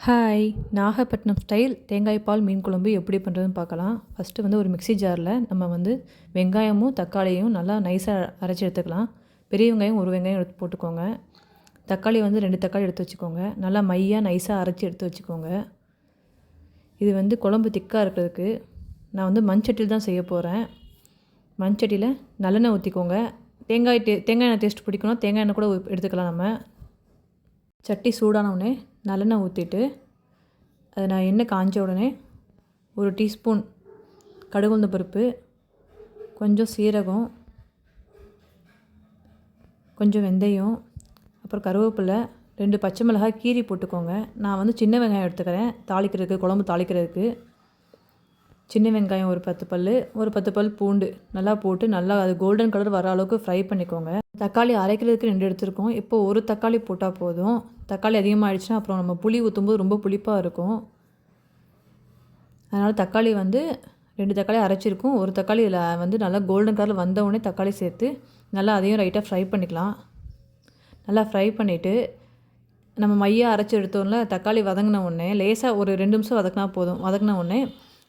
Hi! Nagapattinam style தேங்காய் பால் மீன் குழம்பு எப்படி பண்ணுறதுன்னு பார்க்கலாம். ஃபஸ்ட்டு வந்து ஒரு மிக்ஸி ஜாரில் நம்ம வந்து வெங்காயமும், தக்காளியும் நல்லா நைஸா அரைச்சி எடுத்துக்கலாம். பெரிய வெங்காயம் 1 வெங்காயம் எடுத்து போட்டுக்கோங்க. தக்காளி வந்து 2 தக்காளி எடுத்து வச்சுக்கோங்க. நல்லா மையா நைஸாக அரைச்சி எடுத்து வச்சுக்கோங்க. இது வந்து குழம்பு திக்காக இருக்கிறதுக்கு நான் வந்து மண்சட்டியில் தான் செய்ய போகிறேன். மண்சட்டியில் நல்லெண்ணெய் ஊற்றிக்கோங்க. தேங்காய் எண்ணெய் டேஸ்ட் பிடிக்கும்னா தேங்காய் எண்ணெய் கூட எடுத்துக்கலாம் நம்ம. சட்டி சூடான உடனே நல்லெண்ணெய் ஊற்றிட்டு அது நான் எண்ணெய் காஞ்ச உடனே 1 டீஸ்பூன் கடுகு உளுந்தம் பருப்பு, கொஞ்சம் சீரகம், கொஞ்சம் வெந்தயம், அப்புறம் கருவேப்பிலை, 2 பச்சை மிளகாய் கீரி போட்டுக்கோங்க. நான் வந்து சின்ன வெங்காயம் எடுத்துக்கிறேன் தாளிக்கிறதுக்கு, குழம்பு தாளிக்கிறதுக்கு. சின்ன வெங்காயம் ஒரு 10 பல், ஒரு 10 பல் பூண்டு நல்லா போட்டு நல்லா அது கோல்டன் கலர் வர அளவுக்கு ஃப்ரை பண்ணிக்கோங்க. தக்காளி அரைக்கிறதுக்கு 2 எடுத்துருக்கோம். இப்போ ஒரு தக்காளி போட்டால் போதும். தக்காளி அதிகமாகிடுச்சுன்னா அப்புறம் நம்ம புளி ஊற்றும்போது ரொம்ப புளிப்பாக இருக்கும். அதனால் தக்காளி வந்து 2 தக்காளி அரைச்சிருக்கும். ஒரு தக்காளி இதில் வந்து நல்லா கோல்டன் கலர் வந்தவுடனே தக்காளி சேர்த்து நல்லா அதையும் ரைட்டாக ஃப்ரை பண்ணிக்கலாம். நல்லா ஃப்ரை பண்ணிவிட்டு நம்ம மையாக அரைச்சி எடுத்தோம்ல தக்காளி வதங்கின உடனே லேசாக ஒரு 2 நிமிஷம் வதக்கினா போதும். வதக்கின உடனே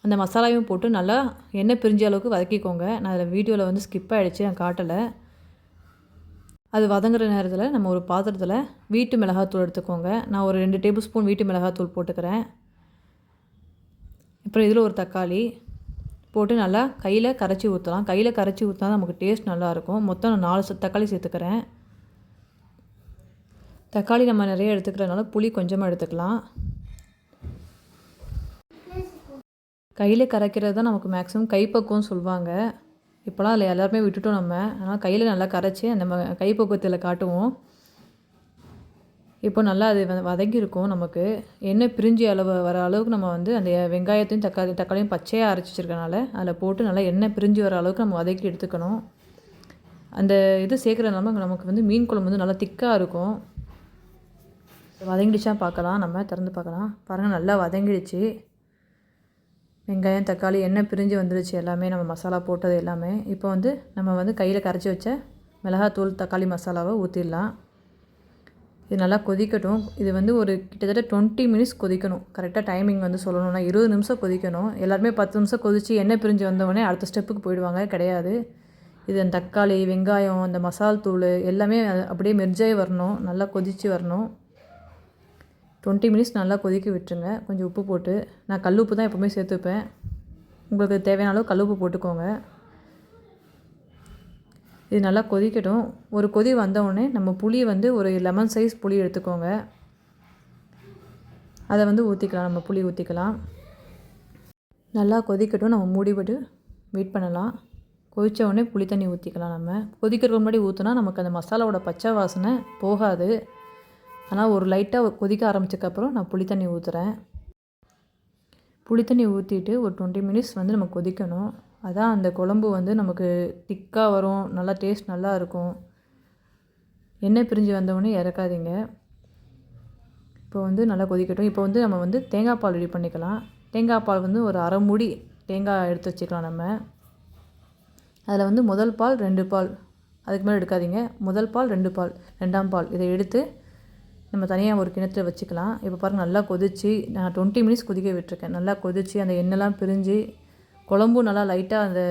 அந்த மசாலாவையும் போட்டு நல்லா எண்ணெய் பிரிஞ்ச அளவுக்கு வதக்கிக்கோங்க. நான் அதில் வீடியோவில் வந்து ஸ்கிப் ஆகிடுச்சு, நான் காட்டலை. அது வதங்குற நேரத்தில் நம்ம ஒரு பாத்திரத்தில் வீட்டு மிளகாத்தூள் எடுத்துக்கோங்க. நான் ஒரு 2 டேபிள் ஸ்பூன் வீட்டு மிளகாத்தூள் போட்டுக்கிறேன். அப்புறம் இதில் ஒரு தக்காளி போட்டு நல்லா கையில் கரைச்சி ஊற்றலாம். கையில் கரைச்சி ஊற்றினா நமக்கு டேஸ்ட் நல்லாயிருக்கும். மொத்தம் நான் 4 தக்காளி சேர்த்துக்கிறேன். தக்காளி நம்ம நிறைய எடுத்துக்கிறதுனால புளி கொஞ்சமாக எடுத்துக்கலாம். கையில் கரைக்கிறது தான் நமக்கு மேக்ஸிமம் கைப்பக்குவம்னு சொல்லுவாங்க. இப்போலாம் அதில் எல்லாருமே விட்டுட்டோம் நம்ம. ஆனால் கையில் நல்லா கரைச்சி அந்த கைப்பக்குவத்தில் காட்டுவோம். இப்போ நல்லா அது வதங்கியிருக்கும். நமக்கு எண்ணெய் பிரிஞ்சு வர அளவுக்கு நம்ம வந்து அந்த வெங்காயத்தையும் தக்காளியும் பச்சையாக அரைச்சி வச்சுருக்கனால அதில் போட்டு நல்லா எண்ணெய் பிரிஞ்சு வர அளவுக்கு நம்ம வதக்கி எடுத்துக்கணும். அந்த இது சேர்க்குறதுனால நமக்கு வந்து மீன் குழம்பு வந்து நல்லா திக்காக இருக்கும். வதங்கிடுச்சா பார்க்கலாம், நம்ம திறந்து பார்க்கலாம். பாருங்கள் நல்லா வதங்கிடுச்சு. வெங்காயம் தக்காளி எண்ணெய் பிரிஞ்சு வந்துடுச்சு எல்லாமே, நம்ம மசாலா போட்டது எல்லாமே. இப்போ வந்து நம்ம வந்து கையில் கரைச்சி வச்ச மிளகாத்தூள் தக்காளி மசாலாவை ஊற்றிடலாம். இது நல்லா கொதிக்கட்டும். இது வந்து ஒரு கிட்டத்தட்ட 20 மினிட்ஸ் கொதிக்கணும். கரெக்டாக டைமிங் வந்து சொல்லணும்னா 20 நிமிஷம் கொதிக்கணும். எல்லாருமே 10 நிமிஷம் கொதித்து எண்ணெய் பிரிஞ்சு வந்தவுடனே அடுத்த ஸ்டெப்புக்கு போயிடுவாங்க. கிடையாது. இது அந்த தக்காளி வெங்காயம் அந்த மசால் தூள் எல்லாமே அப்படியே மெர்ஜாகி வரணும். நல்லா கொதித்து வரணும். 20 மினிட்ஸ் நல்லா கொதிக்க விட்டுருங்க. கொஞ்சம் உப்பு போட்டு, நான் கல் உப்பு தான் எப்போவுமே சேர்த்துப்பேன். உங்களுக்கு தேவையான அளவு கல் உப்பு போட்டுக்கோங்க. இது நல்லா கொதிக்கட்டும். ஒரு கொதி வந்தவுடனே நம்ம புளி வந்து ஒரு லெமன் சைஸ் புளி எடுத்துக்கோங்க. அதை வந்து ஊற்றிக்கலாம், நம்ம புளி ஊற்றிக்கலாம். நல்லா கொதிக்கட்டும். நம்ம மூடி போட்டு வெயிட் பண்ணலாம். கொதித்த உடனே புளி தண்ணி ஊற்றிக்கலாம். நம்ம கொதிக்கிறதுக்கு முன்னாடி ஊற்றினா நமக்கு அந்த மசாலாவோட பச்சை வாசனை போகாது. ஆனால் ஒரு லைட்டாக கொதிக்க ஆரம்பிச்சதுக்கப்புறம் நான் புளி தண்ணி ஊற்றுறேன். புளி தண்ணி ஊற்றிட்டு ஒரு 20 மினிட்ஸ் வந்து நம்ம கொதிக்கணும். அதான் அந்த குழம்பு வந்து நமக்கு திக்காக வரும். நல்லா டேஸ்ட் நல்லா இருக்கும். எண்ணெய் பிரிஞ்சு வந்தவுடனே இறக்காதீங்க. இப்போ வந்து நல்லா கொதிக்கட்டும். இப்போ வந்து நம்ம வந்து தேங்காய் பால் ரெடி பண்ணிக்கலாம். தேங்காய் பால் வந்து ஒரு அரை மூடி தேங்காய் எடுத்து வச்சுக்கலாம் நம்ம. அதில் வந்து முதல் பால் 2 பால், அதுக்கு மேலே எடுக்காதீங்க. முதல் பால் 2 பால், 2ஆம் பால் இதை எடுத்து நம்ம தனியாக ஒரு கிணத்துல வச்சுக்கலாம். இப்போ பாருங்கள் நல்லா கொதிச்சு, நான் 20 மினிட்ஸ் கொதிக்க விட்டுருக்கேன். நல்லா கொதித்து அந்த எண்ணெய்லாம் பிரிஞ்சு குழம்பும் நல்லா லைட்டாக அந்த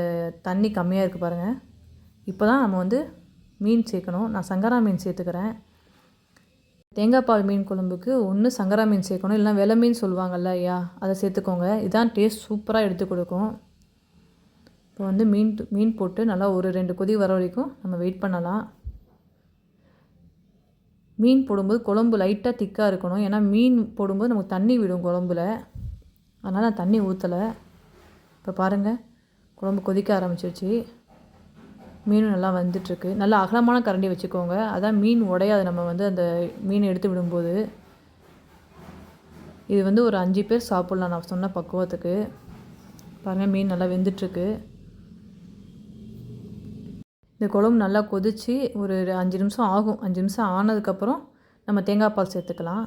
தண்ணி கம்மியாக இருக்குது பாருங்கள். இப்போ தான் நம்ம வந்து மீன் சேர்க்கணும். நான் சங்கரா மீன் சேர்த்துக்கிறேன். தேங்காய் பால் மீன் குழம்புக்கு ஒன்று சங்கரா மீன் சேர்க்கணும், இல்லைனா வெலை மீன் சொல்லுவாங்கள்ல ஐயா, அதை சேர்த்துக்கோங்க. இதான் டேஸ்ட் சூப்பராக எடுத்து கொடுக்கும். இப்போ வந்து மீன் போட்டு நல்லா ஒரு 2 கொதி வர வரைக்கும் நம்ம வெயிட் பண்ணலாம். மீன் போடும்போது குழம்பு லைட்டாக திக்காக இருக்கணும். ஏன்னா மீன் போடும்போது நமக்கு தண்ணி விடும் குழம்புல. அதனால் நான் தண்ணி ஊற்றலை. இப்போ பாருங்கள் குழம்பு கொதிக்க ஆரம்பிச்சிருச்சு. மீனும் நல்லா வந்துட்டுருக்கு. நல்லா அகலமான கரண்டி வச்சுக்கோங்க. அதான் மீன் உடையாது நம்ம வந்து அந்த மீன் எடுத்து விடும்போது. இது வந்து ஒரு 5 பேர் சாப்பிட்லாம் நான் சொன்ன பக்குவத்துக்கு. பாருங்கள் மீன் நல்லா வெந்துட்டுருக்கு. இந்த குழம்பு நல்லா கொதித்து ஒரு 5 நிமிஷம் ஆகும். 5 நிமிஷம் ஆனதுக்கப்புறம் நம்ம தேங்காய் பால் சேர்த்துக்கலாம்.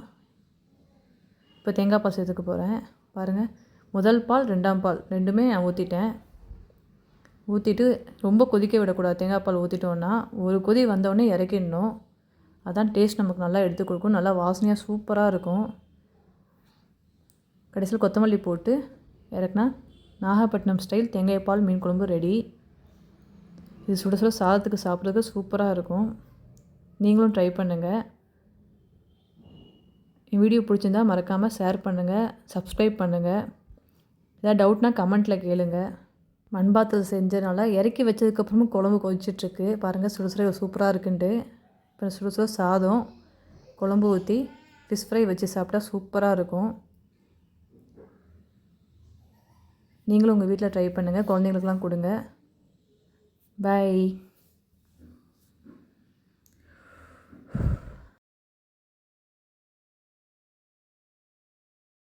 இப்போ தேங்காய் பால் சேர்த்துக்க போகிறேன். பாருங்கள் முதல் பால் 2ஆம் பால் ரெண்டுமே நான் ஊற்றிட்டேன். ஊற்றிட்டு ரொம்ப கொதிக்க விடக்கூடாது. தேங்காய் பால் ஊற்றிட்டோன்னா ஒரு கொதி வந்தோடனே இறக்கிடணும். அதான் டேஸ்ட் நமக்கு நல்லா எடுத்து கொடுக்கும். நல்லா வாசனையாக சூப்பராக இருக்கும். கடைசியில் கொத்தமல்லி போட்டு இறக்குனா நாகப்பட்டினம் ஸ்டைல் தேங்காய் பால் மீன் குழம்பு ரெடி. இது சுட சுட சாதத்துக்கு சாப்பிட்றதுக்கு சூப்பராக இருக்கும். நீங்களும் ட்ரை பண்ணுங்கள். என் வீடியோ பிடிச்சிருந்தா மறக்காமல் ஷேர் பண்ணுங்கள், சப்ஸ்கிரைப் பண்ணுங்கள். ஏதாவது டவுட்னா கமெண்ட்டில் கேளுங்க. மண்பாத்தில் செஞ்சனால இறக்கி வச்சதுக்கப்புறமும் குழம்பு கொதிச்சிட்ருக்கு. பாருங்கள் சுட சுட சூப்பராக இருக்குன்ட்டு. இப்போ சுட சுட சாதம் குழம்பு ஊற்றி ஃபிஷ் ஃப்ரை வச்சு சாப்பிட்டா சூப்பராக இருக்கும். நீங்களும் உங்கள் வீட்டில் ட்ரை பண்ணுங்கள், குழந்தைங்களுக்குலாம் கொடுங்க. பை.